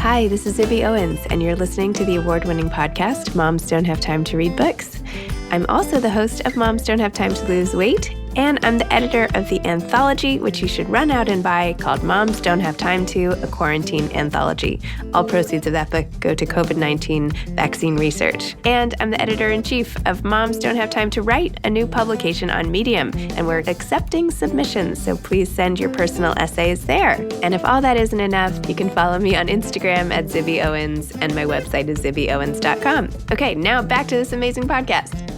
Hi, this is Zibby Owens, and you're listening to the award-winning podcast, Moms Don't Have Time to Read Books. I'm also the host of Moms Don't Have Time to Lose Weight, and I'm the editor of the anthology, which you should run out and buy, called Moms Don't Have Time to, a Quarantine Anthology. All proceeds of that book go to COVID-19 vaccine research. And I'm the editor-in-chief of Moms Don't Have Time to Write, a new publication on Medium, and we're accepting submissions, so please send your personal essays there. And if all that isn't enough, you can follow me on Instagram at Zibby Owens, and my website is zibbyowens.com. Okay, now back to this amazing podcast.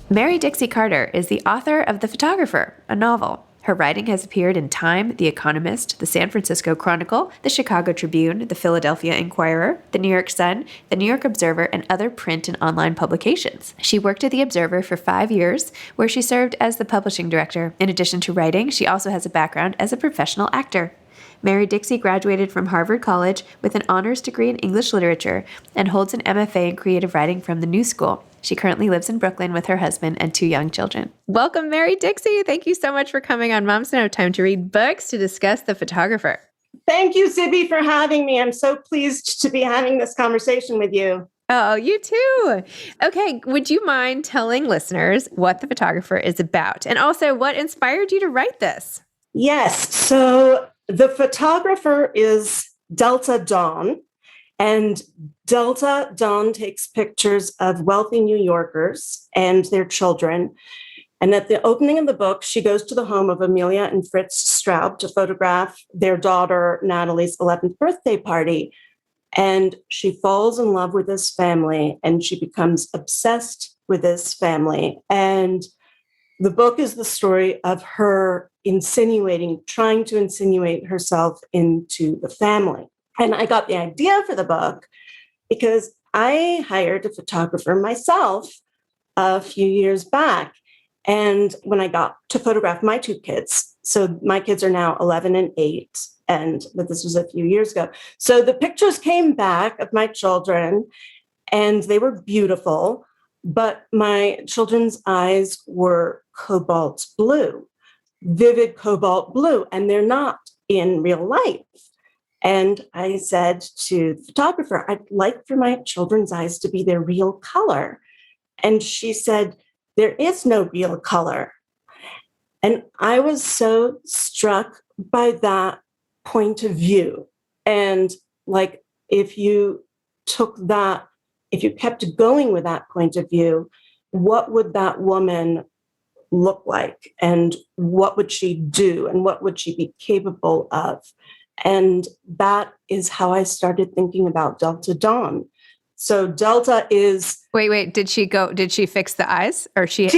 Mary Dixie Carter is the author of The Photographer, a novel. Her writing has appeared in Time, The Economist, The San Francisco Chronicle, The Chicago Tribune, The Philadelphia Inquirer, The New York Sun, The New York Observer, and other print and online publications. She worked at The Observer for 5 years, where she served as the publishing director. In addition to writing, she also has a background as a professional actor. Mary Dixie graduated from Harvard College with an honors degree in English literature and holds an MFA in creative writing from the New School. She currently lives in Brooklyn with her husband and 2 young children. Welcome, Mary Dixie. Thank you so much for coming on Moms Don't Have Time to Read Books to discuss The Photographer. Thank you, Zibby, for having me. I'm so pleased to be having this conversation with you. Oh, you too. Okay, would you mind telling listeners what The Photographer is about? And also, what inspired you to write this? Yes. So The Photographer is Delta Dawn. And Delta Dawn takes pictures of wealthy New Yorkers and their children. And at the opening of the book, she goes to the home of Amelia and Fritz Straub to photograph their daughter Natalie's 11th birthday party. And she falls in love with this family and she becomes obsessed with this family. And the book is the story of her trying to insinuate herself into the family. And I got the idea for the book because I hired a photographer myself a few years back. And when I got to photograph my 2 kids, so my kids are now 11 and 8, but this was a few years ago. So the pictures came back of my children and they were beautiful, but my children's eyes were cobalt blue, vivid cobalt blue, and they're not in real life. And I said to the photographer, I'd like for my children's eyes to be their real color. And she said, there is no real color. And I was so struck by that point of view. And like, if you kept going with that point of view, what would that woman look like? And what would she do? And what would she be capable of? And that is how I started thinking about Delta Dawn. So Delta is... Wait, did she fix the eyes or she...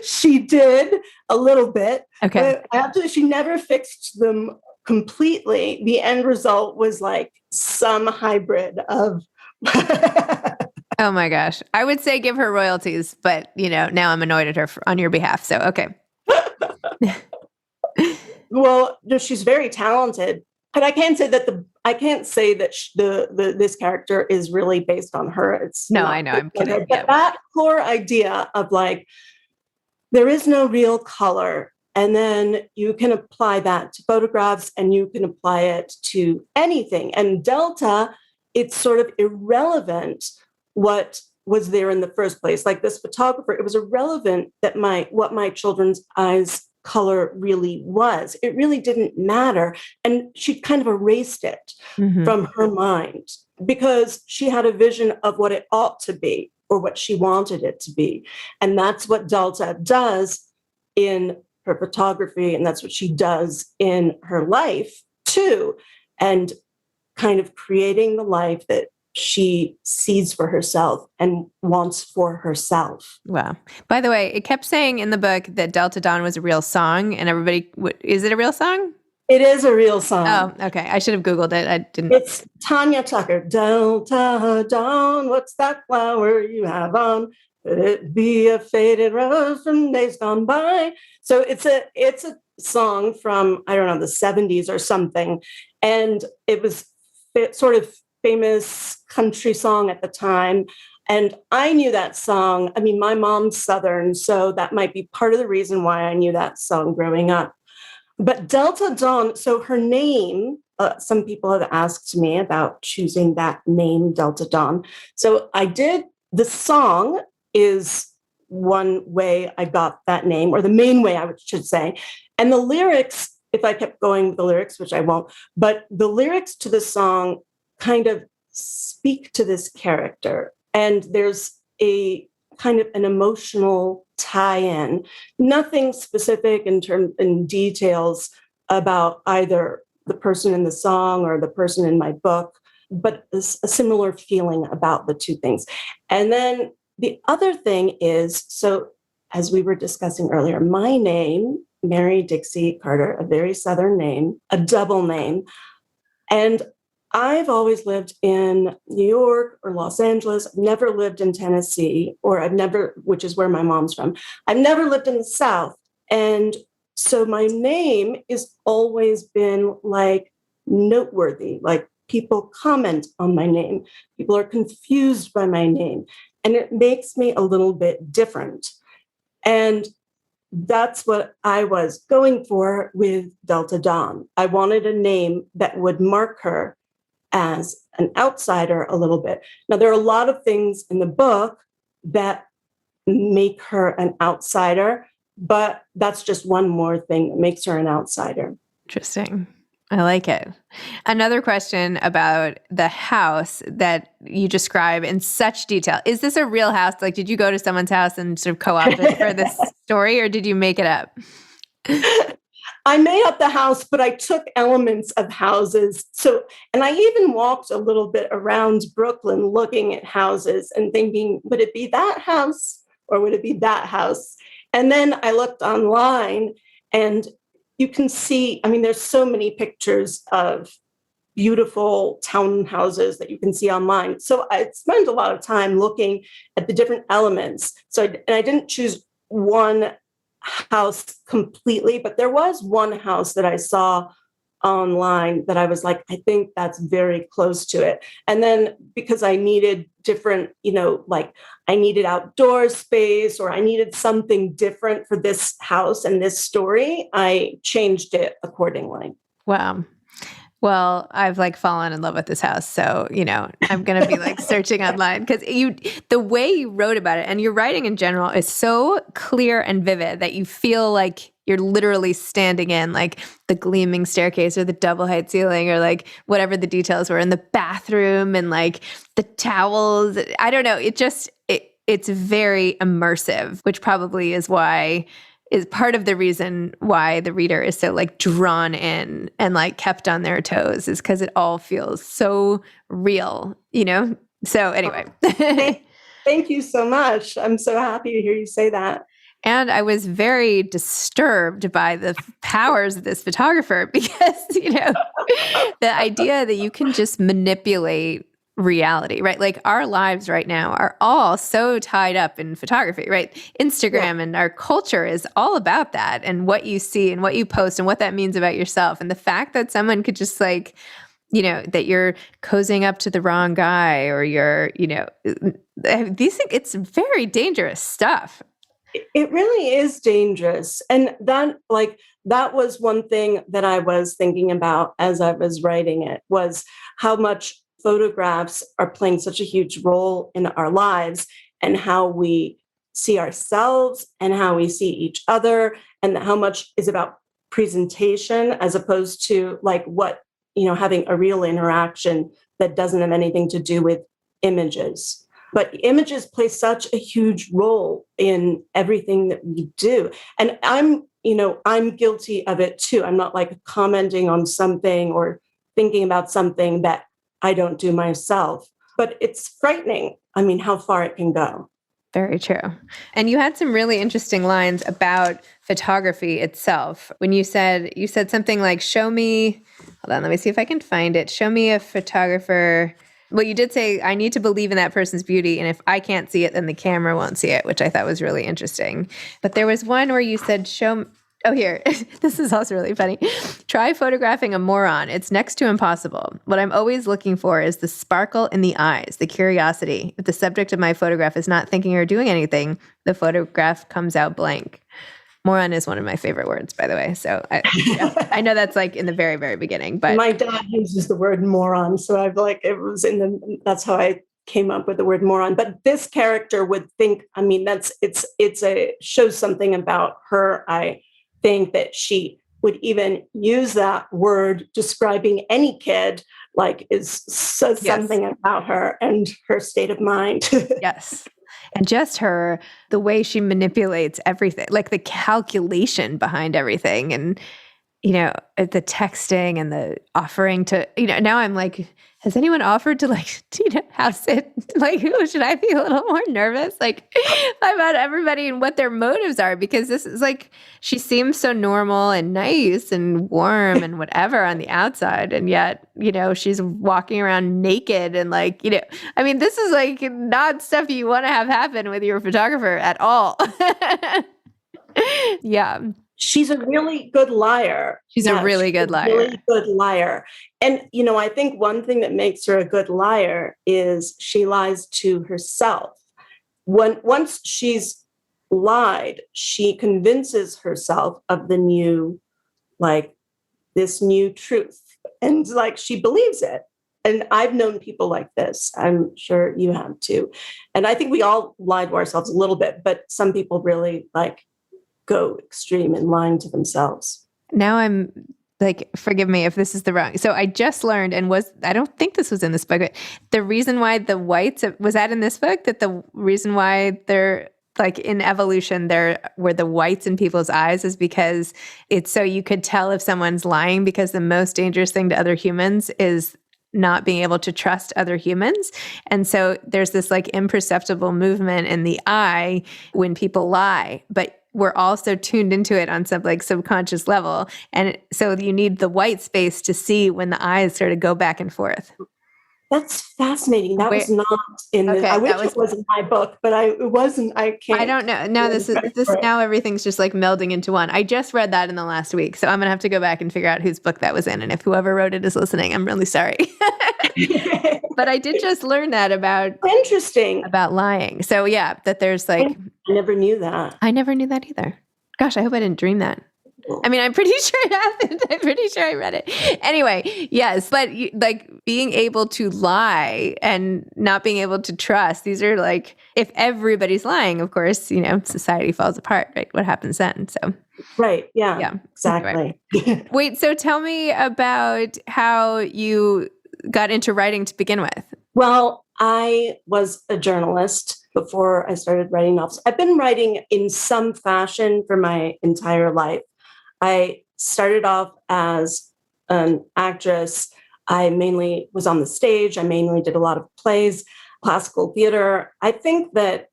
She did a little bit. Okay. But after she never fixed them completely, the end result was like some hybrid of... Oh my gosh. I would say give her royalties, but now I'm annoyed at her on your behalf. So, okay. Well, she's very talented, but I can't say that this character is really based on her. I know, I'm kidding. But that core idea of like, there is no real color, and then you can apply that to photographs and you can apply it to anything. And Delta, it's sort of irrelevant what was there in the first place. Like this photographer, it was irrelevant that what my children's eyes color really was. It really didn't matter. And she kind of erased it from her mind because she had a vision of what it ought to be or what she wanted it to be. And that's what Delta does in her photography. And that's what she does in her life too. And kind of creating the life that she sees for herself and wants for herself. Wow. By the way, it kept saying in the book that Delta Dawn was a real song, and is it a real song? It is a real song. Oh, okay. I should have Googled it. I didn't. It's Tanya Tucker. Delta Dawn, what's that flower you have on? Could it be a faded rose from days gone by? So it's a song from, I don't know, the 70s or something. And it was sort of famous country song at the time. And I knew that song. I mean, my mom's Southern, so that might be part of the reason why I knew that song growing up. But Delta Dawn, so her name, some people have asked me about choosing that name, Delta Dawn. So I did, the song is one way I got that name, or the main way I should say. And the lyrics, if I kept going with the lyrics, which I won't, but the lyrics to the song kind of speak to this character. And there's a kind of an emotional tie-in, nothing specific in details about either the person in the song or the person in my book, but a similar feeling about the two things. And then the other thing is, so as we were discussing earlier, my name, Mary Dixie Carter, a very Southern name, a double name. And I've always lived in New York or Los Angeles. I've never lived in Tennessee, which is where my mom's from. I've never lived in the South. And so my name has always been like noteworthy, like people comment on my name. People are confused by my name. And it makes me a little bit different. And that's what I was going for with Delta Dawn. I wanted a name that would mark her as an outsider a little bit. Now, there are a lot of things in the book that make her an outsider, but that's just one more thing that makes her an outsider. Interesting. I like it. Another question about the house that you describe in such detail. Is this a real house? Like, did you go to someone's house and sort of co-opt it for this story, or did you make it up? I made up the house, but I took elements of houses. So, and I even walked a little bit around Brooklyn looking at houses and thinking, would it be that house or would it be that house? And then I looked online and you can see, I mean, there's so many pictures of beautiful townhouses that you can see online. So I spent a lot of time looking at the different elements. And I didn't choose one house completely, but there was one house that I saw online that I was like, I think that's very close to it. And then because I needed different, like I needed outdoor space or I needed something different for this house and this story, I changed it accordingly. Wow. Well, I've fallen in love with this house. So, I'm going to be searching online because the way you wrote about it and your writing in general is so clear and vivid that you feel like you're literally standing in the gleaming staircase or the double height ceiling or whatever the details were in the bathroom and the towels. I don't know. It's very immersive, which probably is part of the reason why the reader is so drawn in and kept on their toes is because it all feels so real, So anyway. Thank you so much. I'm so happy to hear you say that. And I was very disturbed by the powers of this photographer because, the idea that you can just manipulate reality, right? Our lives right now are all so tied up in photography, right? Instagram and our culture is all about that and what you see and what you post and what that means about yourself. And the fact that someone could just that you're cozying up to the wrong guy or you're, these things, it's very dangerous stuff. It really is dangerous. And that was one thing that I was thinking about as I was writing it was how much photographs are playing such a huge role in our lives and how we see ourselves and how we see each other and how much is about presentation as opposed to having a real interaction that doesn't have anything to do with images. But images play such a huge role in everything that we do. And I'm guilty of it too. I'm not commenting on something or thinking about something that I don't do myself, but it's frightening. I mean, how far it can go. Very true. And you had some really interesting lines about photography itself. When you said something like, show me, hold on, let me see if I can find it. Show me a photographer. Well, you did say, I need to believe in that person's beauty. And if I can't see it, then the camera won't see it, which I thought was really interesting. But there was one where you said, oh, here, this is also really funny. Try photographing a moron. It's next to impossible. What I'm always looking for is the sparkle in the eyes, the curiosity. If the subject of my photograph is not thinking or doing anything, the photograph comes out blank. Moron is one of my favorite words, by the way. So I know that's like in the very, very beginning, but my dad uses the word moron. So I've like, that's how I came up with the word moron. But this character would think, I mean, shows something about her. I think that she would even use that word describing any kid, like says something about her and her state of mind. Yes. And just the way she manipulates everything, like the calculation behind everything, and, the texting and the offering to, now I'm like, has anyone offered to house it? Like, should I be a little more nervous? Like about everybody and what their motives are, because this is like, she seems so normal and nice and warm and whatever on the outside. And yet, she's walking around naked and like, I mean, this is like not stuff you want to have happen with your photographer at all. Yeah. She's a really good liar. She's a really good liar. Really good liar. And, I think one thing that makes her a good liar is she lies to herself. Once she's lied, she convinces herself of this new truth. And like, she believes it. And I've known people like this. I'm sure you have too. And I think we all lie to ourselves a little bit, but some people really go extreme in lying to themselves. Now I'm like, forgive me if this is the wrong. So I just learned, I don't think this was in this book, but the reason why the whites, was that in this book? That the reason why they're like in evolution, there were the whites in people's eyes is because it's so you could tell if someone's lying, because the most dangerous thing to other humans is not being able to trust other humans. And so there's this like imperceptible movement in the eye when people lie, but we're also tuned into it on some like subconscious level. And so you need the white space to see when the eyes sort of go back and forth. That's fascinating. That was not in the, I wish it was in my book, but it wasn't. I can't. I don't know. Now now everything's just like melding into one. I just read that in the last week. So I'm going to have to go back and figure out whose book that was in. And if whoever wrote it is listening, I'm really sorry. But I did just learn that about lying. So yeah, that there's like, I never knew that. I never knew that either. Gosh, I hope I didn't dream that. I mean, I'm pretty sure it happened. I'm pretty sure I read it. Anyway, yes, but like being able to lie and not being able to trust, these are like, if everybody's lying, of course, society falls apart, right? What happens then? So, right. Yeah, exactly. Anyway. Wait, so tell me about how you got into writing to begin with. Well, I was a journalist before I started writing novels. I've been writing in some fashion for my entire life. I started off as an actress. I mainly was on the stage. I mainly did a lot of plays, classical theater. I think that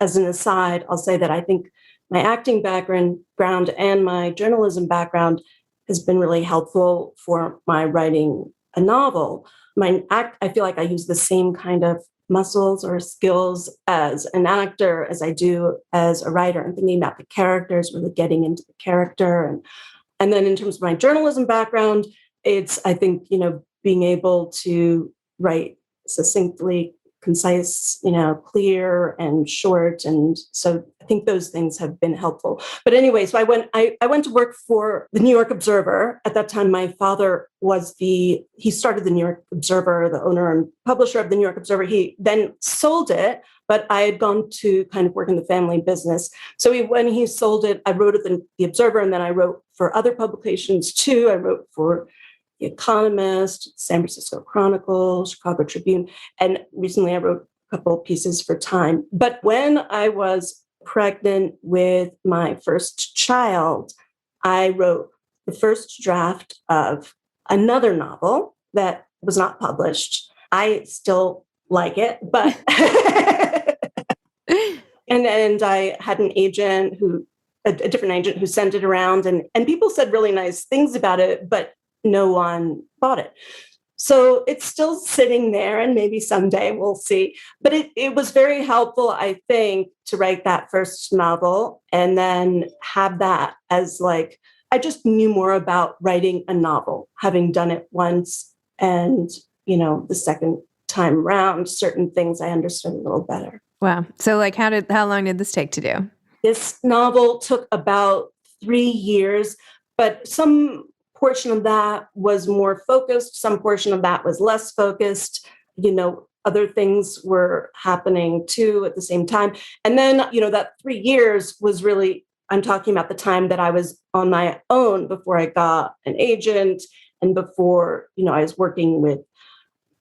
as an aside, I'll say that I think my acting background and my journalism background has been really helpful for my writing a novel. I feel like I use the same kind of muscles or skills as an actor as I do as a writer, and thinking about the characters, really getting into the character. And then in terms of my journalism background, it's, I think, being able to write succinctly, concise, clear and short. And so I think those things have been helpful. But anyway, so I went to work for the New York Observer. At that time, my father he started the New York Observer, the owner and publisher of the New York Observer. He then sold it, but I had gone to kind of work in the family business. So when he sold it, I wrote at the Observer, and then I wrote for other publications too. I wrote for The Economist, San Francisco Chronicle, Chicago Tribune, and recently I wrote a couple of pieces for Time. But when I was pregnant with my first child, I wrote the first draft of another novel that was not published. I still like it, but and I had an agent a different agent who sent it around, and people said really nice things about it, but no one bought it. So it's still sitting there, and maybe someday we'll see. But it was very helpful, I think, to write that first novel and then have that as like, I just knew more about writing a novel, having done it once. And, the second time around, certain things I understood a little better. Wow. So like, how long did this take to do? This novel took about 3 years, but some portion of that was more focused, some portion of that was less focused. Other things were happening too at the same time. And then, that 3 years was really, I'm talking about the time that I was on my own before I got an agent and before, I was working with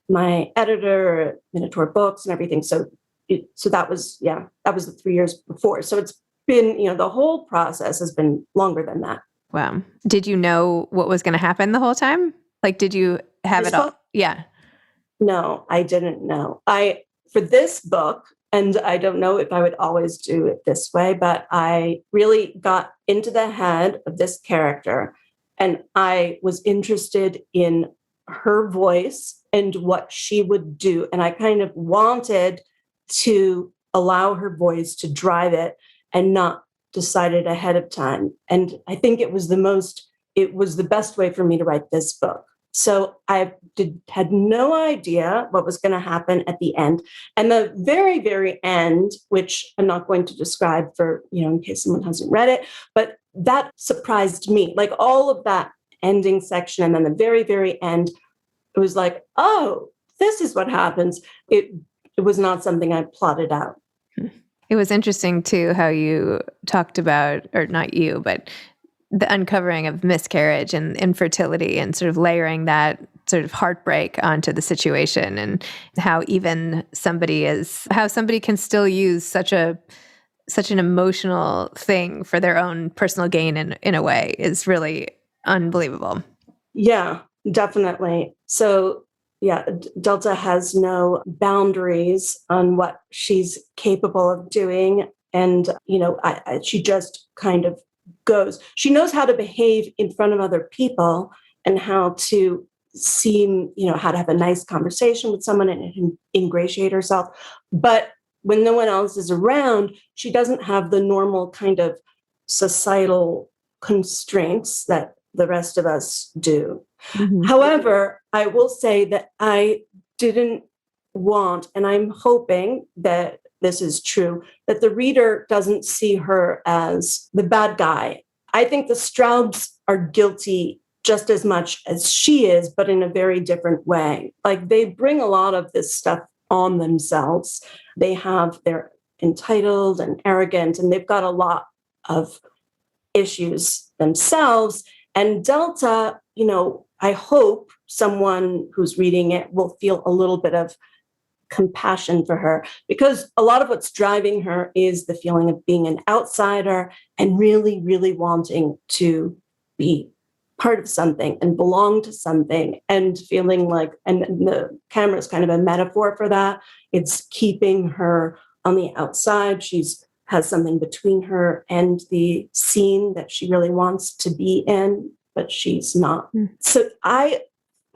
my editor at Minotaur Books and everything. So that was the 3 years before. So it's been, the whole process has been longer than that. Wow. Did you know what was going to happen the whole time? Like, did you have it all? Yeah. No, I didn't know. For this book, and I don't know if I would always do it this way, but I really got into the head of this character, and I was interested in her voice and what she would do. And I kind of wanted to allow her voice to drive it and not decide it ahead of time. And I think it was the best way for me to write this book. So I had no idea what was going to happen at the end. And the very, very end, which I'm not going to describe for, in case someone hasn't read it, but that surprised me. Like all of that ending section and then the very, very end, it was like, oh, this is what happens. It was not something I plotted out. It was interesting too how you talked about, or not you, but the uncovering of miscarriage and infertility and sort of layering that sort of heartbreak onto the situation, and how even somebody can still use such an emotional thing for their own personal gain in a way is really unbelievable. Yeah, definitely. So yeah, Delta has no boundaries on what she's capable of doing. And, she just kind of goes. She knows how to behave in front of other people and how to seem, how to have a nice conversation with someone and ingratiate herself. But when no one else is around, she doesn't have the normal kind of societal constraints that the rest of us do. Mm-hmm. However, I will say that I didn't want, and I'm hoping that this is true, that the reader doesn't see her as the bad guy. I think the Strouds are guilty just as much as she is, but in a very different way. Like they bring a lot of this stuff on themselves. They're entitled and arrogant, and they've got a lot of issues themselves. And Delta, I hope someone who's reading it will feel a little bit of compassion for her, because a lot of what's driving her is the feeling of being an outsider and really, really wanting to be part of something and belong to something, and feeling like, and the camera is kind of a metaphor for that. It's keeping her on the outside. Has something between her and the scene that she really wants to be in, but she's not. Mm. So I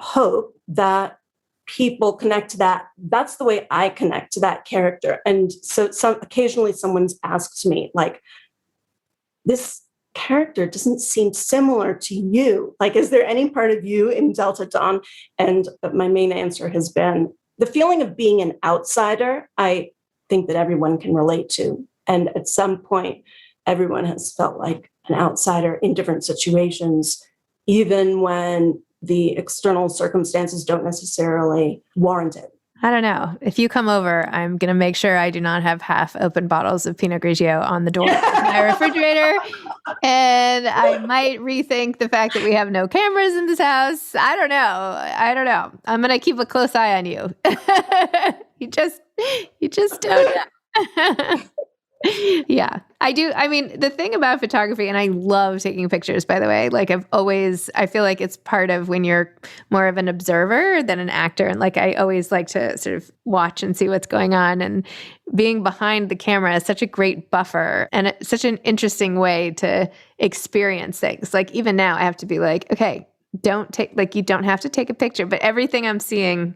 hope that people connect to that. That's the way I connect to that character. And so occasionally someone's asked me, like, this character doesn't seem similar to you. Like, is there any part of you in Delta Dawn? And my main answer has been the feeling of being an outsider. I think that everyone can relate to. And at some point, everyone has felt like an outsider in different situations, even when the external circumstances don't necessarily warrant it. I don't know. If you come over, I'm going to make sure I do not have half open bottles of Pinot Grigio on the door of my refrigerator. And I might rethink the fact that we have no cameras in this house. I don't know. I'm going to keep a close eye on you. You just don't know. Yeah, I do. I mean, the thing about photography, and I love taking pictures, by the way, like I feel like it's part of when you're more of an observer than an actor. And like, I always like to sort of watch and see what's going on, and being behind the camera is such a great buffer, and it's such an interesting way to experience things. Like even now I have to be like, okay, you don't have to take a picture, but everything I'm seeing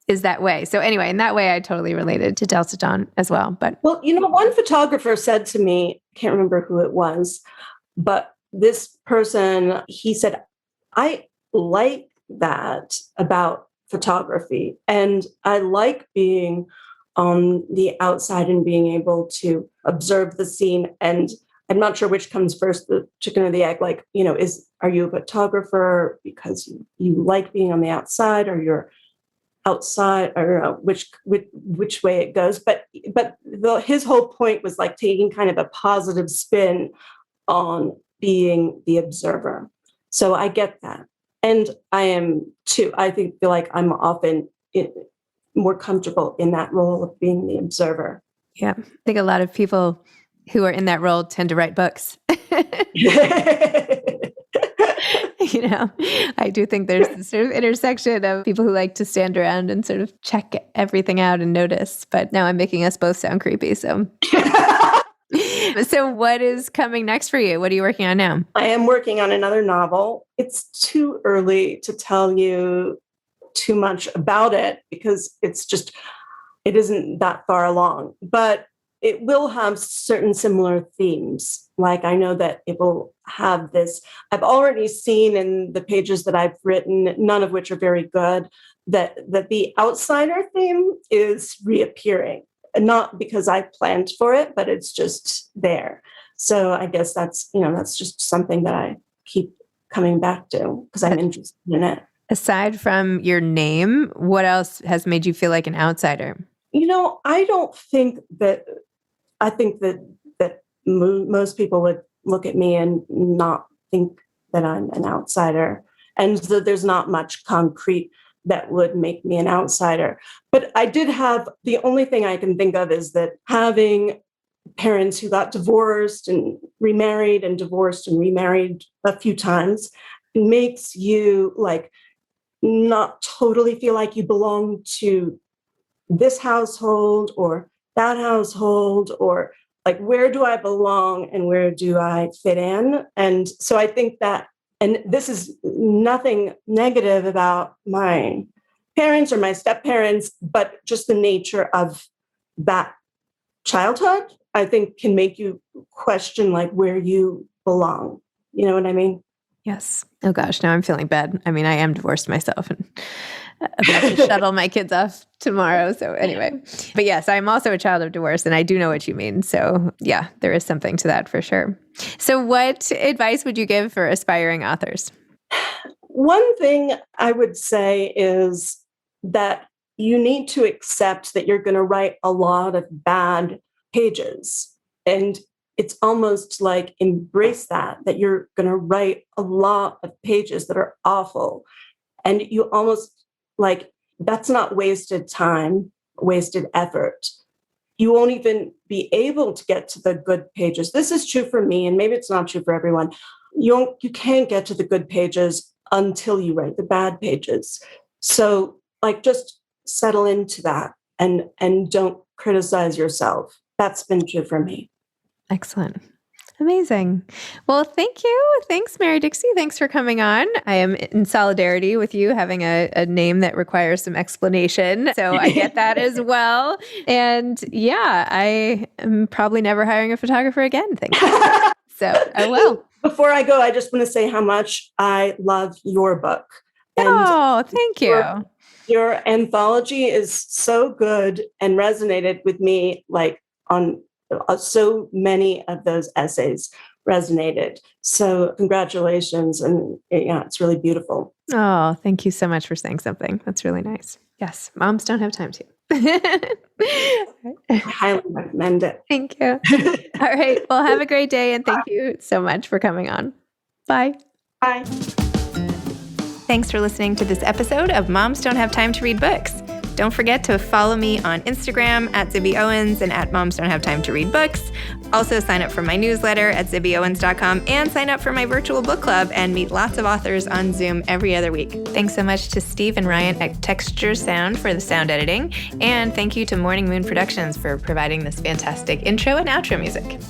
is that way. So anyway, in that way, I totally related to Delta Dawn as well. But one photographer said to me, I can't remember who it was, but this person, he said, I like that about photography. And I like being on the outside and being able to observe the scene. And I'm not sure which comes first, the chicken or the egg. Like, are you a photographer because you like being on the outside, or you're outside? I don't know which way it goes. But his whole point was like taking kind of a positive spin on being the observer. So I get that. And I am too. I feel like I'm often more comfortable in that role of being the observer. Yeah. I think a lot of people who are in that role tend to write books. I do think there's this sort of intersection of people who like to stand around and sort of check everything out and notice. But now I'm making us both sound creepy. So, so what is coming next for you? What are you working on now? I am working on another novel. It's too early to tell you too much about it because it isn't that far along. But it will have certain similar themes. Like I know that it will have this, I've already seen in the pages that I've written, none of which are very good, that the outsider theme is reappearing. Not because I planned for it, but it's just there. So I guess that's just something that I keep coming back to because I'm interested in it. Aside from your name, what else has made you feel like an outsider? I don't think that, I think that most people would look at me and not think that I'm an outsider. And so there's not much concrete that would make me an outsider. But I did have, the only thing I can think of is that having parents who got divorced and remarried and divorced and remarried a few times makes you like not totally feel like you belong to this household or that household, or like, where do I belong and where do I fit in? And so I think that, and this is nothing negative about my parents or my step-parents, but just the nature of that childhood, I think can make you question like where you belong. You know what I mean? Yes. Oh gosh, now I'm feeling bad. I mean, I am divorced myself and about to shuttle my kids off tomorrow. So anyway, but yes, I'm also a child of divorce and I do know what you mean. So yeah, there is something to that for sure. So what advice would you give for aspiring authors? One thing I would say is that you need to accept that you're going to write a lot of bad pages. And it's almost like embrace that you're going to write a lot of pages that are awful. And you almost like, that's not wasted time, wasted effort. You won't even be able to get to the good pages. This is true for me, and maybe it's not true for everyone. You can't get to the good pages until you write the bad pages. So like, just settle into that and don't criticize yourself. That's been true for me. Excellent. Amazing. Well, thank you. Thanks, Mary Dixie. Thanks for coming on. I am in solidarity with you having a name that requires some explanation. So I get that as well. And yeah, I am probably never hiring a photographer again. Thank you. So I will. Before I go, I just want to say how much I love your book. And thank you. Your anthology is so good and resonated with me, like on so many of those essays resonated. So congratulations. And yeah, it's really beautiful. Oh, thank you so much for saying something. That's really nice. Yes. Moms don't have time to. I highly recommend it. Thank you. All right. Well, have a great day. And thank you so much for coming on. Bye. Bye. Thanks for listening to this episode of Moms Don't Have Time to Read Books. Don't forget to follow me on Instagram at Zibby Owens and at Moms Don't Have Time to Read Books. Also sign up for my newsletter at zibbyowens.com and sign up for my virtual book club and meet lots of authors on Zoom every other week. Thanks so much to Steve and Ryan at Texture Sound for the sound editing. And thank you to Morning Moon Productions for providing this fantastic intro and outro music.